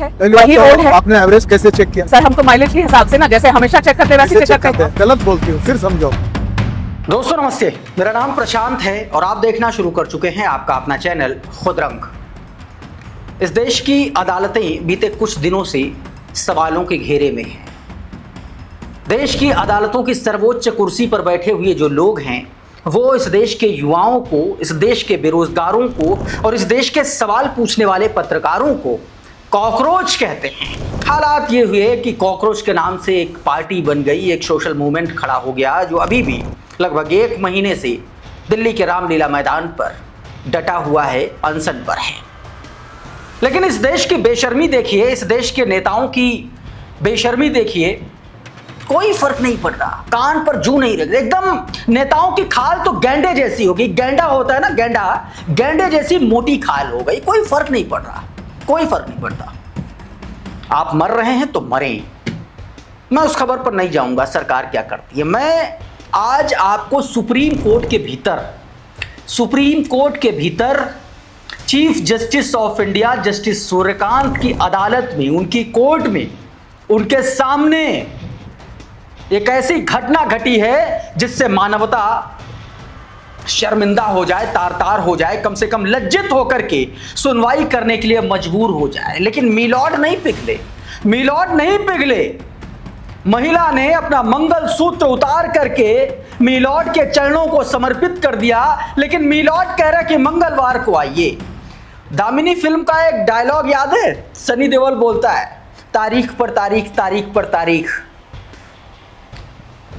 है वही ओल्ड है। आपने एवरेज कैसे चेक किया? सर हम तो माइलेज के हिसाब से ना, जैसे हमेशा चेक करते वैसे चेक करते हैं। गलत बोलती हूँ, फिर समझो। दोस्तों नमस्ते, मेरा नाम प्रशांत है और आप देखना शुरू कर चुके हैं आपका अपना चैनल खुद रंग। इस देश की अदालतें बीते कुछ दिनों से सवालों के घेरे में हैं। देश की अदालतों की सर्वोच्च कुर्सी पर बैठे हुए जो लोग हैं वो इस देश के युवाओं को, इस देश के बेरोजगारों को और इस देश के सवाल पूछने वाले पत्रकारों को कॉकरोच कहते हैं। हालात ये हुए कि कॉकरोच के नाम से एक पार्टी बन गई, एक सोशल मूवमेंट खड़ा हो गया जो अभी भी लगभग 1 महीने से दिल्ली के रामलीला मैदान पर डटा हुआ है, अनशन पर है। लेकिन इस देश की बेशर्मी देखिए, इस देश के नेताओं की बेशर्मी देखिए, कोई फर्क नहीं पड़ रहा, कान पर जू नहीं रख रहे। एकदम नेताओं की खाल तो गैंडे जैसी होगी, गेंडा होता है ना, गेंडे जैसी मोटी खाल हो गई। कोई फर्क नहीं पड़ रहा, कोई फर्क नहीं पड़ता। आप मर रहे हैं तो मरें, मैं उस खबर पर नहीं जाऊंगा सरकार क्या करती है। मैं आज आपको सुप्रीम कोर्ट के भीतर chief justice of India justice Suryakant की अदालत में, उनकी कोर्ट में, उनके सामने एक ऐसी घटना घटी है जिससे मानवता शर्मिंदा हो जाए, तार-तार हो जाए, कम से कम लज्जित होकर के सुनवाई करने के लिए मजबूर हो जाए। लेकिन मीलॉर्ड नहीं पिघले। महिला ने अपना मंगल सूत्र उतार करके मीलॉर्ड के चरणों को समर्पित कर दिया। लेकिन मीलॉर्ड कह रहा कि मंगलवार को आइए। दामिनी फिल्म का एक डायलॉग याद है? सनी देओल बोलता है, तारीख पर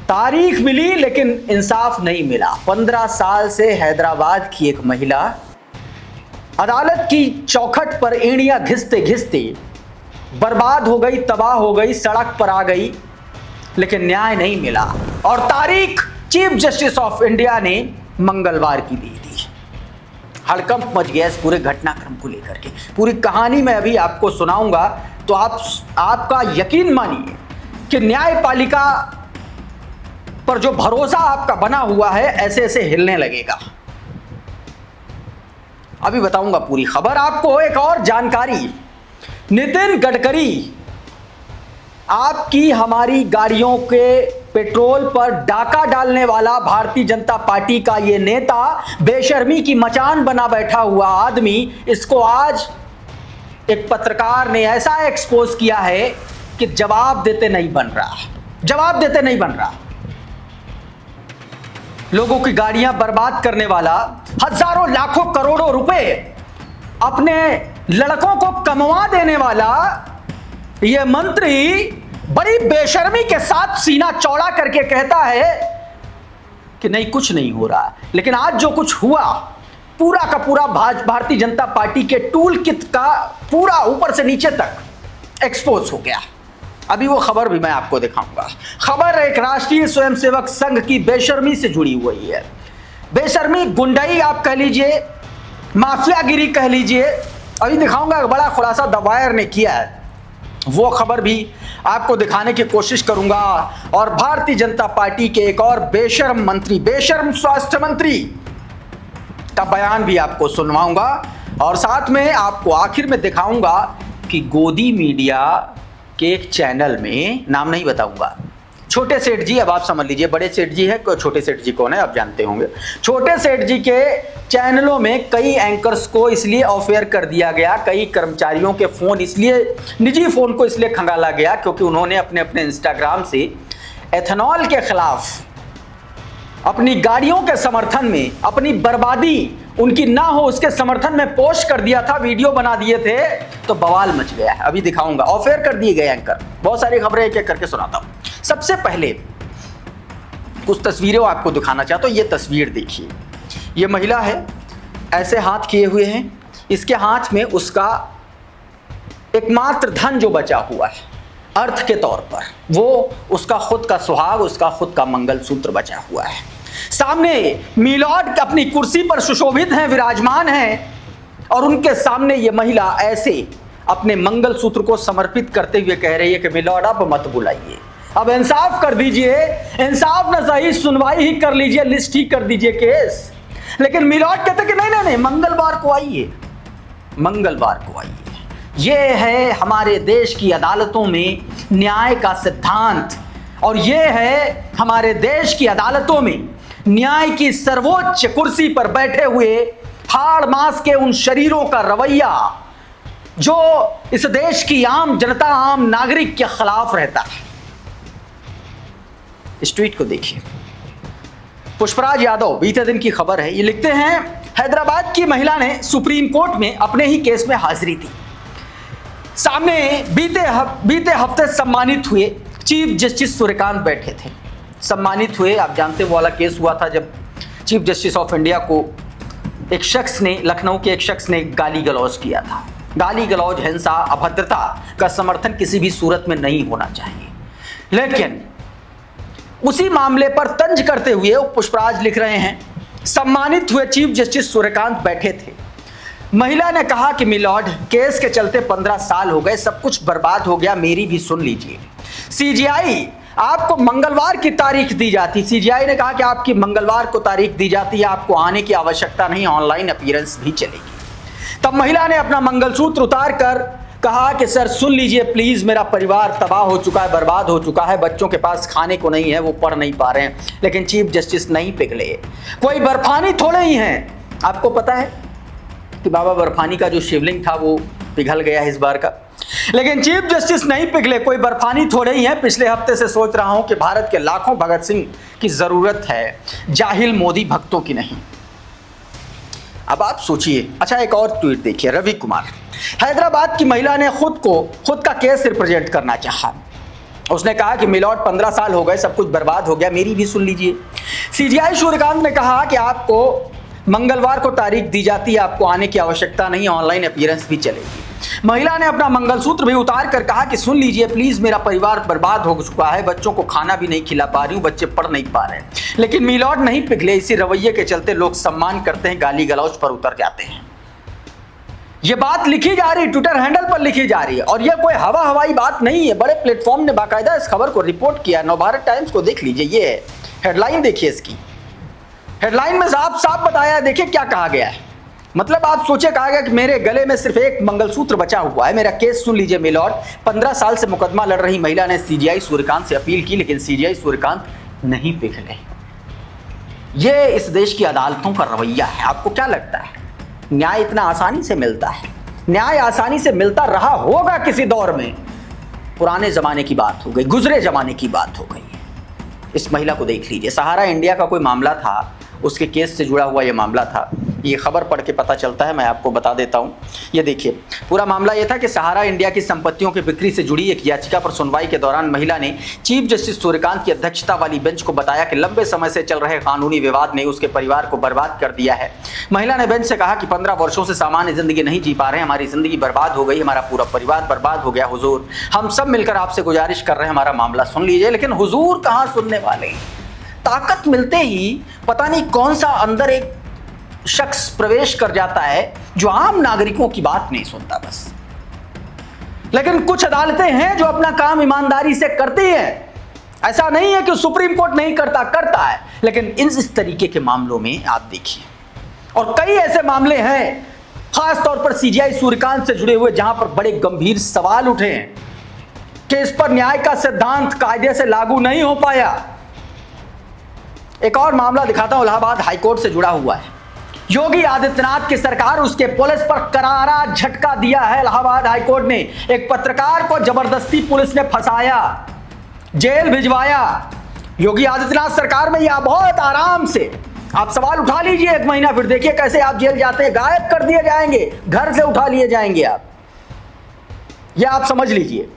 तारीख मिली लेकिन इंसाफ नहीं मिला। 15 साल से हैदराबाद की एक महिला अदालत की चौखट पर एड़ियां घिसते घिसते बर्बाद हो गई, तबाह हो गई, सड़क पर आ गई, लेकिन न्याय नहीं मिला। और तारीख चीफ जस्टिस ऑफ इंडिया ने मंगलवार की दी थी। हड़कंप मच गया इस पूरे घटनाक्रम को लेकर के। पूरी कहानी मैं अभी आपको सुनाऊंगा तो आपका यकीन मानिए कि न्यायपालिका पर जो भरोसा आपका बना हुआ है ऐसे ऐसे हिलने लगेगा। अभी बताऊंगा पूरी खबर आपको। एक और जानकारी, नितिन गडकरी, आपकी हमारी गाड़ियों के पेट्रोल पर डाका डालने वाला भारतीय जनता पार्टी का ये नेता, बेशर्मी की मचान बना बैठा हुआ आदमी, इसको आज एक पत्रकार ने ऐसा एक्सपोज किया है कि जवाब देते नहीं बन रहा। लोगों की गाड़ियां बर्बाद करने वाला, हजारों लाखों करोड़ों रुपए अपने लड़कों को कमवा देने वाला यह मंत्री बड़ी बेशर्मी के साथ सीना चौड़ा करके कहता है कि नहीं, कुछ नहीं हो रहा। लेकिन आज जो कुछ हुआ, पूरा का पूरा भारतीय जनता पार्टी के टूल किट का पूरा ऊपर से नीचे तक एक्सपोज हो गया। अभी वो खबर भी मैं आपको दिखाऊंगा। खबर एक राष्ट्रीय स्वयंसेवक संघ की बेशर्मी से जुड़ी हुई है। बेशर्मी, गुंडाई आप कह लीजिए, माफियागिरी कह लीजिए। अभी दिखाऊंगा, बड़ा खुलासा द वायर ने किया है, वो खबर भी आपको दिखाने की कोशिश करूंगा। और भारतीय जनता पार्टी के एक और बेशर्म स्वास्थ्य मंत्री का बयान भी आपको सुनवाऊंगा। और साथ में आपको आखिर में दिखाऊंगा कि गोदी मीडिया के एक चैनल में, नाम नहीं बताऊंगा, छोटे सेठ जी, अब आप समझ लीजिए, बड़े सेठ जी है, छोटे सेठ जी कौन है आप जानते होंगे। छोटे सेठ जी के चैनलों में कई एंकर्स को इसलिए ऑफ एयर कर दिया गया, कई कर्मचारियों के फोन इसलिए, निजी फोन को इसलिए खंगाला गया क्योंकि उन्होंने अपने इंस्टाग्राम से एथेनॉल के खिलाफ, अपनी गाड़ियों के समर्थन में, अपनी बर्बादी उनकी ना हो उसके समर्थन में पोस्ट कर दिया था, वीडियो बना दिए थे, तो बवाल मच गया है। अभी दिखाऊंगा, ऑफ एयर कर दिए गए एंकर। बहुत सारी खबरें एक एक करके सुनाता हूं। सबसे पहले कुछ तस्वीरें आपको दिखाना चाहता हूं। ये तस्वीर देखिए, ये महिला है, ऐसे हाथ किए हुए हैं, इसके हाथ में उसका एकमात्र धन जो बचा हुआ है अर्थ के तौर पर, वो उसका खुद का सुहाग, उसका खुद का मंगलसूत्र बचा हुआ है। सामने मीलॉर्ड अपनी कुर्सी पर सुशोभित हैं, विराजमान हैं, और उनके सामने ये महिला ऐसे अपने मंगलसूत्र को समर्पित करते हुए कह रही है कि मीलॉर्ड अब मत बुलाइए, अब इंसाफ कर दीजिए, इंसाफ न सही सुनवाई ही कर लीजिए, लिस्ट ही कर दीजिए केस। लेकिन मीलॉर्ड कहते कि नहीं, मंगलवार को आइए, ये है हमारे देश की अदालतों में न्याय का सिद्धांत, और ये है हमारे देश की अदालतों में न्याय की सर्वोच्च कुर्सी पर बैठे हुए हाड़ मास के उन शरीरों का रवैया जो इस देश की आम जनता, आम नागरिक के खिलाफ रहता है। इस ट्वीट को देखिए। पुष्पराज यादव, बीते दिन की खबर है, ये लिखते हैं, हैदराबाद की महिला ने सुप्रीम कोर्ट में अपने ही केस में हाजिरी दी। सामने बीते हफ्ते सम्मानित हुए चीफ जस्टिस सूर्यकांत बैठे थे। सम्मानित हुए, आप जानते वो वाला केस हुआ था जब चीफ जस्टिस ऑफ इंडिया को एक शख्स ने, लखनऊ के एक शख्स ने गाली गलौज किया था। गाली गलौज, हिंसा, अभद्रता का समर्थन किसी भी सूरत में नहीं होना चाहिए। लेकिन उसी मामले पर तंज करते हुए पुष्पराज लिख रहे हैं, सम्मानित हुए चीफ जस्टिस सूर्यकांत बैठे थे। महिला ने कहा कि मिलॉर्ड, केस के चलते 15 साल हो गए, सब कुछ बर्बाद हो गया, मेरी भी सुन लीजिए। सीजीआई आपको मंगलवार की तारीख दी जाती, सीजीआई ने कहा कि आपकी मंगलवार को तारीख दी जाती है, आपको आने की आवश्यकता नहीं, ऑनलाइन अपीयरेंस भी चलेगी। तब महिला ने अपना मंगलसूत्र उतार कर कहा कि सर सुन लीजिए प्लीज, मेरा परिवार तबाह हो चुका है, बर्बाद हो चुका है, बच्चों के पास खाने को नहीं है, वो पढ़ नहीं पा रहे हैं। लेकिन चीफ जस्टिस नहीं पिघले, कोई बर्फानी थोड़े ही हैं। आपको पता है कि बाबा बर्फानी का जो शिवलिंग था वो पिघल गया इस बार का, लेकिन चीफ जस्टिस नहीं पिघले, कोई बर्फानी थोड़े ही है। पिछले हफ्ते से सोच रहा हूं कि भारत के लाखों भगत सिंह की जरूरत है, जाहिल मोदी भक्तों की नहीं। अब आप सोचिए। अच्छा, एक और ट्वीट देखिए, रवि कुमार, हैदराबाद की महिला ने खुद का केस रिप्रेजेंट करना चाहा। उसने कहा कि मिलॉर्ड 15 साल हो गए, सब कुछ बर्बाद हो गया, मेरी भी सुन लीजिए। सीजीआई सूर्यकांत ने कहा कि आपको मंगलवार को तारीख दी जाती है, आपको आने की आवश्यकता नहीं, ऑनलाइन अपीयरेंस भी चलेगी। महिला ने अपना मंगलसूत्र भी उतार कर कहा कि सुन लीजिए प्लीज, मेरा परिवार बर्बाद हो चुका है, बच्चों को खाना भी नहीं खिला पा रही हूं, बच्चे पढ़ नहीं पा रहे हैं। लेकिन मिलॉर्ड नहीं पिघले, इसी रवैये के चलते लोग सम्मान करते हैं, गाली गलौज पर उतर जाते हैं। ये बात लिखी जा रही, ट्विटर हैंडल पर लिखी जा रही है, और यह कोई हवाई बात नहीं है। बड़े प्लेटफॉर्म ने बाकायदा इस खबर को रिपोर्ट किया। नवभारत टाइम्स को देख लीजिए, ये है हेडलाइन, देखिए इसकी हेडलाइन में साफ बताया है। देखिए क्या कहा गया है, मतलब आप सोचे, कहा गया कि मेरे गले में सिर्फ एक मंगलसूत्र बचा हुआ है, मेरा केस सुन लीजिए मिलॉर्ड। 15 साल से मुकदमा लड़ रही महिला ने सीजीआई सूर्यकांत से अपील की, लेकिन सीजीआई सूर्यकांत नहीं पिघले। ये इस देश की अदालतों का रवैया है। आपको क्या लगता है न्याय इतना आसानी से मिलता है? न्याय आसानी से मिलता रहा होगा किसी दौर में, पुराने जमाने की बात हो गई, गुजरे जमाने की बात हो गई। इस महिला को देख लीजिए, सहारा इंडिया का कोई मामला था, उसके केस से जुड़ा हुआ ये मामला था। ये खबर पढ़ के पता चलता है, मैं आपको बता देता हूँ। ये देखिए, पूरा मामला ये था कि सहारा इंडिया की संपत्तियों की बिक्री से जुड़ी एक याचिका पर सुनवाई के दौरान महिला ने चीफ जस्टिस सूर्यकांत की अध्यक्षता वाली बेंच को बताया कि लंबे समय से चल रहे कानूनी विवाद ने उसके परिवार को बर्बाद कर दिया है। महिला ने बेंच से कहा कि 15 वर्षों से सामान्य जिंदगी नहीं जी पा रहे, हमारी जिंदगी बर्बाद हो गई, हमारा पूरा परिवार बर्बाद हो गया। हुजूर, हम सब मिलकर आपसे गुजारिश कर रहे हैं, हमारा मामला सुन लीजिए। लेकिन हुजूर कहाँ सुनने वाले, ताकत मिलते ही पता नहीं कौन सा अंदर एक शख्स प्रवेश कर जाता है जो आम नागरिकों की बात नहीं सुनता बस। लेकिन कुछ अदालतें हैं जो अपना काम ईमानदारी से करती हैं। ऐसा नहीं है कि सुप्रीम कोर्ट नहीं करता है, लेकिन इस तरीके के मामलों में आप देखिए, और कई ऐसे मामले हैं खास तौर पर सीजीआई सूर्यकांत से जुड़े हुए, जहां पर बड़े गंभीर सवाल उठे हैं कि इस पर न्याय का सिद्धांत कायदे से लागू नहीं हो पाया। एक और मामला दिखाता हूं, इलाहाबाद हाईकोर्ट से जुड़ा हुआ है। योगी आदित्यनाथ की सरकार, उसके पुलिस पर करारा झटका दिया है। इलाहाबाद हाईकोर्ट ने एक पत्रकार को जबरदस्ती पुलिस ने फंसाया, जेल भिजवाया। योगी आदित्यनाथ सरकार में यह बहुत आराम से, आप सवाल उठा लीजिए 1 महीना, फिर देखिए कैसे आप जेल जाते हैं, गायब कर दिए जाएंगे, घर से उठा लिए जाएंगे आप। यह आप समझ लीजिए।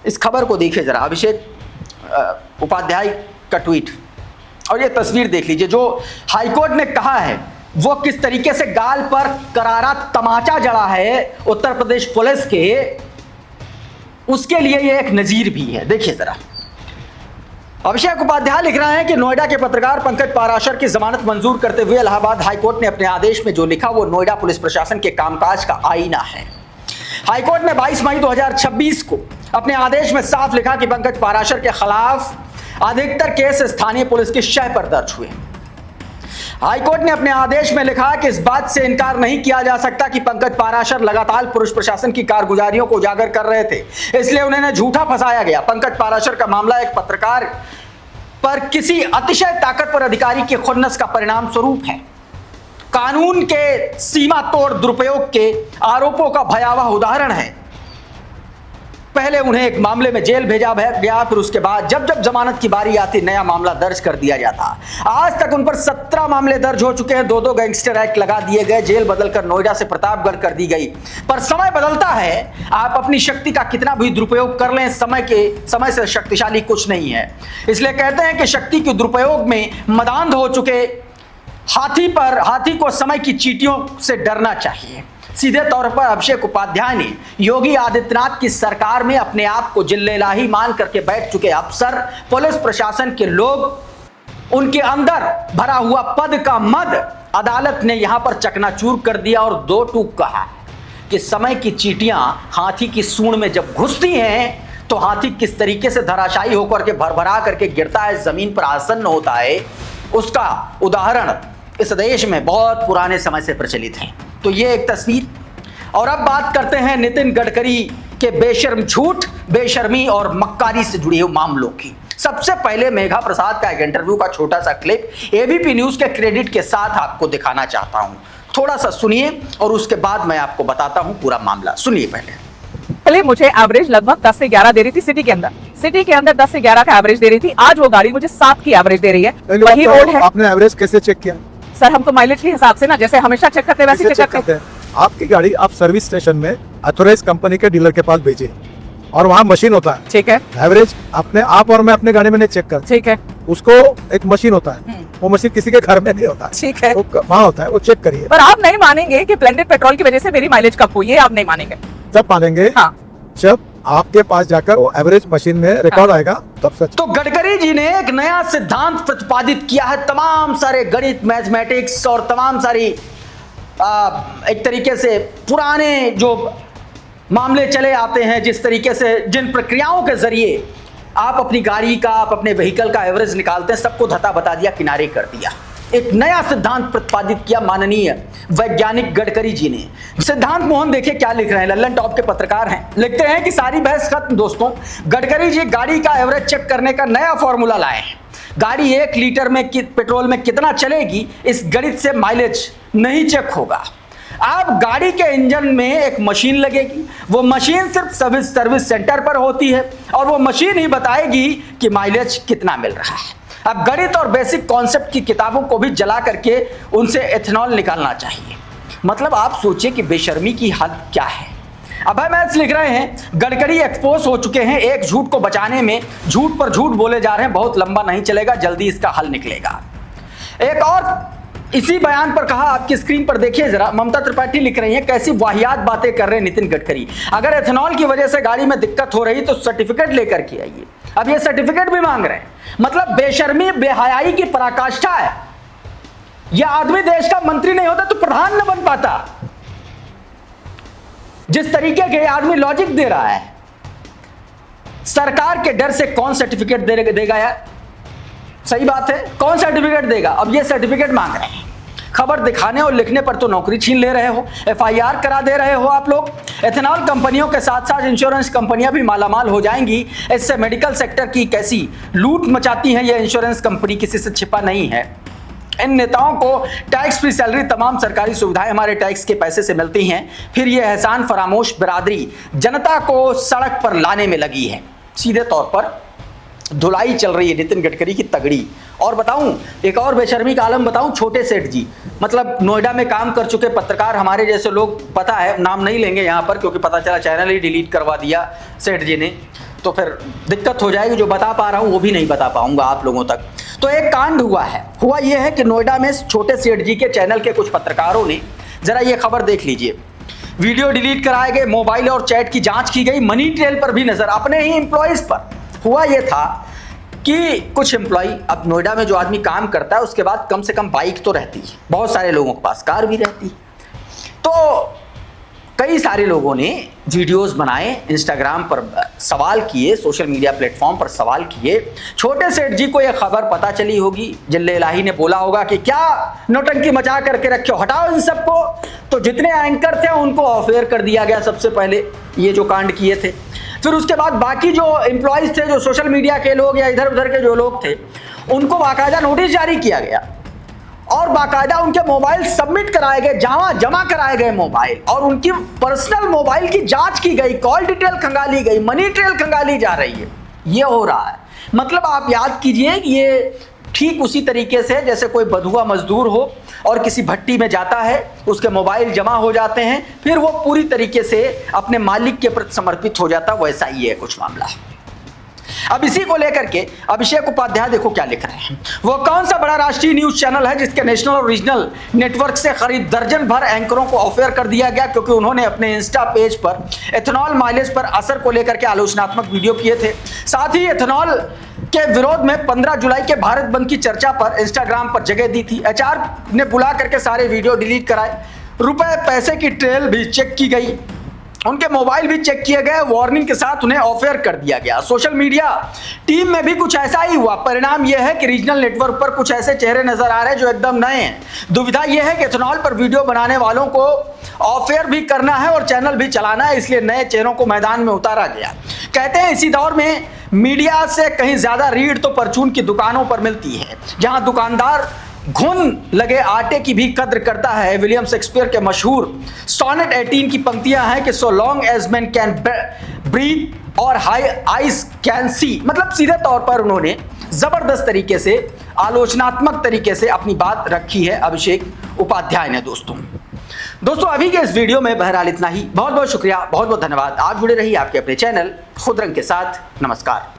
इस खबर को देखिए जरा, अभिषेक उपाध्याय का ट्वीट, और ये तस्वीर देख लीजिए। जो हाईकोर्ट ने कहा है वो किस तरीके से गाल पर करारा तमाचा जड़ा है उत्तर प्रदेश पुलिस के, उसके लिए ये एक नजीर भी है। देखिए जरा, अभिषेक उपाध्याय लिख रहे हैं कि नोएडा के पत्रकार पंकज पाराशर की जमानत मंजूर करते हुए इलाहाबाद हाईकोर्ट ने अपने आदेश में जो लिखा वो नोएडा पुलिस प्रशासन के कामकाज का आईना है। हाईकोर्ट ने 22 मई 2026 को अपने आदेश में साफ लिखा कि पंकज पाराशर के खिलाफ अधिकतर केस स्थानीय पुलिस की शह पर दर्ज हुए। हाईकोर्ट ने अपने आदेश में लिखा कि इस बात से इनकार नहीं किया जा सकता कि पंकज पाराशर लगातार पुरुष प्रशासन की कारगुजारियों को उजागर कर रहे थे, इसलिए उन्हें झूठा फंसाया गया। पंकज पाराशर का मामला एक पत्रकार पर किसी अतिशय ताकतवर अधिकारी के खुन्नस का परिणाम स्वरूप है। कानून के सीमा तोड़ दुरुपयोग के आरोपों का भयावह उदाहरण है। पहले उन्हें एक मामले में जेल भेजा गया, फिर उसके बाद जब जब जमानत की बारी आती नया मामला दर्ज कर दिया जाता। आज तक उन पर 17 मामले दर्ज हो चुके हैं, 2 गैंगस्टर एक्ट लगा दिए गए, जेल बदलकर नोएडा से प्रतापगढ़ कर दी गई। पर समय बदलता है, आप अपनी शक्ति का कितना भी दुरुपयोग कर लें, समय से शक्तिशाली कुछ नहीं है। इसलिए कहते हैं कि शक्ति के दुरुपयोग में मदांध हो चुके हाथी को समय की चींटियों से डरना चाहिए। सीधे तौर पर अभिषेक उपाध्याय ने योगी आदित्यनाथ की सरकार में अपने आप को जिल्लेलाही मान करके बैठ चुके अफसर, पुलिस प्रशासन के लोग, उनके अंदर भरा हुआ पद का मद अदालत ने यहां पर चकनाचूर कर दिया और 2 टूक कहा कि समय की चींटियां हाथी की सूंड में जब घुसती हैं तो हाथी किस तरीके से धराशायी होकर के भरभरा करके गिरता है, जमीन पर आसन्न होता है, उसका उदाहरण इस देश में बहुत पुराने समय से प्रचलित है। तो ये एक तस्वीर। और अब बात करते हैं नितिन गडकरी के बेशर्म झूठ, बेशर्मी और मक्कारी से जुड़े हुए मामलों की। सबसे पहले मेघा प्रसाद का एक इंटरव्यू का छोटा सा क्लिप एबीपी न्यूज के क्रेडिट के साथ आपको दिखाना चाहता हूं। थोड़ा सा सुनिए और उसके बाद मैं आपको बताता हूं पूरा मामला। सुनिए पहले मुझे एवरेज लगभग 10 से 11 दे रही थी सिटी के अंदर 10 से 11 का एवरेज दे रही थी। आज वो गाड़ी मुझे 7 की एवरेज दे रही है। वही रोड है। आपने एवरेज कैसे चेक किया? सर हम तो माइलेज के हिसाब से ना, जैसे हमेशा चेक करते वैसे चेक करते हैं। आपकी गाड़ी आप सर्विस स्टेशन में ऑथोराइज कंपनी के डीलर के पास भेजिए और वहाँ मशीन होता है। ठीक है। एवरेज आप और मैं अपने गाड़ी में नहीं चेक करते। ठीक है। उसको एक मशीन होता है, वो मशीन किसी के घर में नहीं होता। ठीक है। वहाँ होता है, वो चेक करिए। पर आप नहीं मानेंगे कि ब्लेंडेड पेट्रोल की वजह से मेरी माइलेज कम हुई है, आप नहीं मानेंगे। जब मानेंगे हाँ। जब आपके पास जाकर वो एवरेज मशीन में रिकॉर्ड आएगा तब सच। तो गडकरी जी ने एक नया सिद्धांत प्रतिपादित किया है। तमाम सारे गणित, मैथमेटिक्स और तमाम सारी एक तरीके से पुराने जो मामले चले आते हैं, जिस तरीके से जिन प्रक्रियाओं के जरिए आप अपनी गाड़ी का, आप अपने व्हीकल का एवरेज निकालते हैं, सबको धता बता दिया, किनारे कर दिया। एक नया सिद्धांत प्रतिपादित किया माननीय वैज्ञानिक गडकरी जी ने। सिद्धांत मोहन देखिए क्या लिख रहे हैं, लल्लन टॉप के पत्रकार हैं, लिखते हैं कि सारी बहस खत्म दोस्तों। गडकरी जी गाड़ी का एवरेज चेक करने का नया फॉर्मूला लाए हैं। गाड़ी 1 लीटर में पेट्रोल में कितना चलेगी, इस गणित से माइलेज नहीं चेक होगा। आप गाड़ी के इंजन में एक मशीन लगेगी, वो मशीन सिर्फ सर्विस सेंटर पर होती है और वो मशीन ही बताएगी कि माइलेज कितना मिल रहा है। अब गणित और बेसिक कॉन्सेप्ट की किताबों को भी जला करके उनसे एथेनॉल निकालना चाहिए। मतलब आप सोचिए कि बेशर्मी की हद क्या है। अभय मैथ्स लिख रहे हैं, गडकरी एक्सपोज हो चुके हैं, एक झूठ को बचाने में झूठ पर झूठ बोले जा रहे हैं, बहुत लंबा नहीं चलेगा, जल्दी इसका हल निकलेगा। एक और इसी बयान पर कहा, आपकी स्क्रीन पर देखिए जरा, ममता त्रिपाठी लिख रही हैं, कैसी वाहियात बातें कर रहे हैं नितिन गडकरी। अगर एथेनॉल की वजह से गाड़ी में दिक्कत हो रही तो सर्टिफिकेट लेकर के आइए। अब ये सर्टिफिकेट भी मांग रहे हैं। मतलब बेशर्मी, बेहयाई की पराकाष्ठा है। यह आदमी देश का मंत्री नहीं होता तो प्रधान न बन पाता। जिस तरीके के आदमी लॉजिक दे रहा है, सरकार के डर से कौन सर्टिफिकेट देगा यार? सही बात है, कौन सर्टिफिकेट देगा? अब ये सर्टिफिकेट मांग रहे हैं। खबर दिखाने और लिखने पर तो नौकरी छीन ले रहे हो, एफआईआर करा दे रहे हो आप लोग। एथेनॉल कंपनियों के साथ साथ इंश्योरेंस कंपनियां भी मालामाल हो जाएंगी। इससे मेडिकल सेक्टर की कैसी लूट मचाती है ये इंश्योरेंस कंपनी, किसी से छिपा नहीं है। इन नेताओं को टैक्स फ्री सैलरी, तमाम सरकारी सुविधाएं हमारे टैक्स के पैसे से मिलती हैं। फिर ये एहसान फरामोश बिरादरी जनता को सड़क पर लाने में लगी है। सीधे तौर पर धुलाई चल रही है नितिन गडकरी की तगड़ी। और बताऊं एक और बेशर्मी का आलम बताऊं, छोटे सेठ जी, मतलब नोएडा में काम कर चुके पत्रकार, हमारे जैसे लोग, पता है नाम नहीं लेंगे यहाँ पर क्योंकि पता चला चैनल ही डिलीट करवा दिया सेठ जी ने, तो फिर दिक्कत हो जाएगी। जो बता पा रहा हूँ वो भी नहीं बता पाऊंगा आप लोगों तक। तो एक कांड हुआ ये है कि नोएडा में छोटे सेठ जी के चैनल के कुछ पत्रकारों ने, जरा ये खबर देख लीजिए, वीडियो डिलीट कराए गए, मोबाइल और चैट की जांच की गई, मनी ट्रेल पर भी नजर, अपने ही एम्प्लॉयज पर। हुआ ये था कि कुछ एम्प्लॉय, अब नोएडा में जो आदमी काम करता है उसके बाद कम से कम बाइक तो रहती है, बहुत सारे लोगों के पास कार भी रहती है। तो कई सारे लोगों ने वीडियोस बनाए, इंस्टाग्राम पर सवाल किए, सोशल मीडिया प्लेटफॉर्म पर सवाल किए। छोटे सेठ जी को यह खबर पता चली होगी, जिल्ले इलाही ने बोला होगा कि क्या नौटंकी मचा करके रखे हो, हटाओ इन सबको। तो जितने एंकर थे उनको ऑफ एयर कर दिया गया सबसे पहले, ये जो कांड किए थे। फिर उसके बाद बाकी जो एम्प्लॉयज थे, जो सोशल मीडिया के लोग या इधर उधर के जो लोग थे, उनको बाकायदा नोटिस जारी किया गया और बाकायदा उनके मोबाइल सबमिट कराए गए, जमा कराए गए मोबाइल, और उनकी पर्सनल मोबाइल की जांच की गई, कॉल डिटेल खंगाली गई, मनी ट्रेल खंगाली जा रही है। ये हो रहा है। मतलब आप याद कीजिए कि ये ठीक उसी तरीके से जैसे कोई बधुआ मजदूर हो और किसी भट्टी में जाता है, उसके मोबाइल जमा हो जाते हैं, फिर वो पूरी तरीके से अपने मालिक के प्रति समर्पित हो जाता, वैसा ही है कुछ मामला। अब इसी को लेकर के अभिषेक उपाध्याय देखो क्या लिख रहे हैं। वो कौन सा बड़ा राष्ट्रीय न्यूज चैनल है जिसके नेशनल और रीजनल नेटवर्क से करीब दर्जन भर एंकरों को ऑफ एयर कर दिया गया क्योंकि उन्होंने अपने इंस्टा पेज पर एथेनॉल माइलेज पर असर को लेकर के आलोचनात्मक वीडियो किए थे। साथ ही एथेनॉल के विरोध में 15 जुलाई के भारत बंद की चर्चा पर इंस्टाग्राम पर जगह दी थी। एचआर ने बुला करके सारे वीडियो डिलीट कराए, रुपए पैसे की ट्रेल भी चेक की गई, उनके मोबाइल भी चेक किए गए, वार्निंग के साथ उन्हें ऑफ एयर कर दिया गया। सोशल मीडिया टीम में भी कुछ ऐसा ही हुआ। परिणाम यह है कि रीजनल नेटवर्क पर कुछ ऐसे चेहरे नजर आ रहे हैं जो एकदम नए हैं। दुविधा यह है कि एथेनॉल पर वीडियो बनाने वालों को ऑफ एयर भी करना है और चैनल भी चलाना है, इसलिए नए चेहरों को मैदान में उतारा गया। कहते हैं इसी दौर में मीडिया से कहीं ज्यादा रीढ़ तो परचून की दुकानों पर मिलती है, जहां दुकानदार घुन लगे आटे की भी कद्र करता है। विलियम शेक्सपियर के मशहूर सोनेट 18 की पंक्तियां हैं कि so long as man can breathe और हाई आइज कैन सी। मतलब सीधे तौर पर उन्होंने जबरदस्त तरीके से, आलोचनात्मक तरीके से अपनी बात रखी है अभिषेक उपाध्याय ने। दोस्तों अभी के इस वीडियो में बहरहाल इतना ही। बहुत बहुत शुक्रिया, बहुत बहुत धन्यवाद। आप जुड़े रहिए आपके अपने चैनल खुद रंग के साथ। नमस्कार।